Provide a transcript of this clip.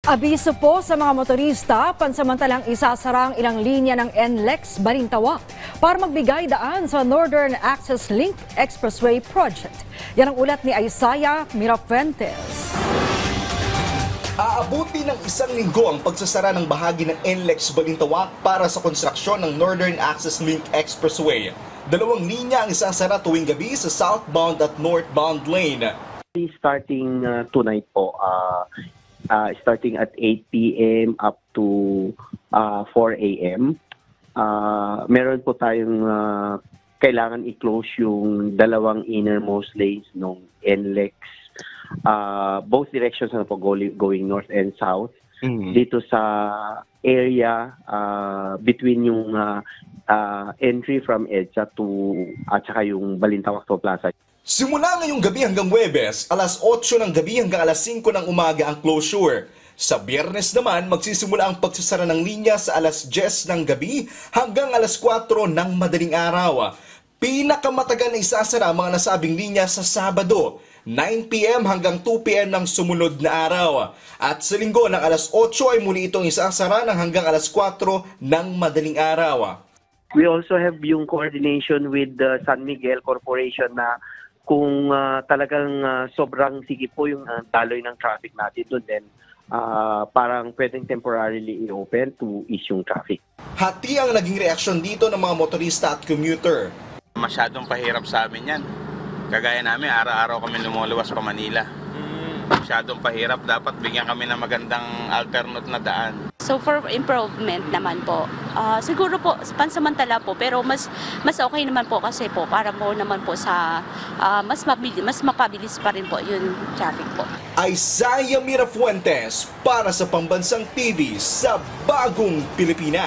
Abiso po sa mga motorista, pansamantalang isasara ang ilang linya ng NLEX Balintawak para magbigay daan sa Northern Access Link Expressway Project. Yan ang ulat ni Isaiah Mirafuentes. Aabuti ng isang linggo ang pagsasara ng bahagi ng NLEX Balintawak para sa konstruksyon ng Northern Access Link Expressway. Dalawang linya ang isasara tuwing gabi sa southbound at northbound lane. Starting tonight po, starting at 8 p.m. up to 4 a.m. Meron po tayong kailangan i-close yung dalawang innermost lanes ng NLEX. Both directions na po going north and south. Dito sa area between yung entry from EDSA at saka yung Balintawak to Plaza. Simula ngayong gabi hanggang Huwebes, alas 8 ng gabi hanggang alas 5 ng umaga ang closure. Sa Biyernes naman, magsisimula ang pagsasara ng linya sa alas 10 ng gabi hanggang alas 4 ng madaling araw. Pinakamatagal na isasara ang mga nasabing linya sa Sabado, 9 p.m. hanggang 2 p.m. ng sumunod na araw. At sa Linggo ng alas 8 ay muli itong isasara ng hanggang alas 4 ng madaling araw. We also have yung coordination with the San Miguel Corporation na kung talagang sobrang sige po yung daloy ng traffic natin doon, then parang pwedeng temporarily i-open to ease yung traffic. Hati ang naging reaksyon dito ng mga motorista at commuter. Masyadong pahirap sa amin yan. Kagaya namin, araw-araw kami lumuluwas pa Manila. Masyadong pahirap, dapat bigyan kami ng magandang alternate na daan. So for improvement naman po, siguro po pansamantala po, pero mas okay naman po kasi po para po naman po sa mas mapabilis pa rin po yung traffic po. Isaiah Mirafuentes para sa Pambansang TV sa Bagong Pilipinas.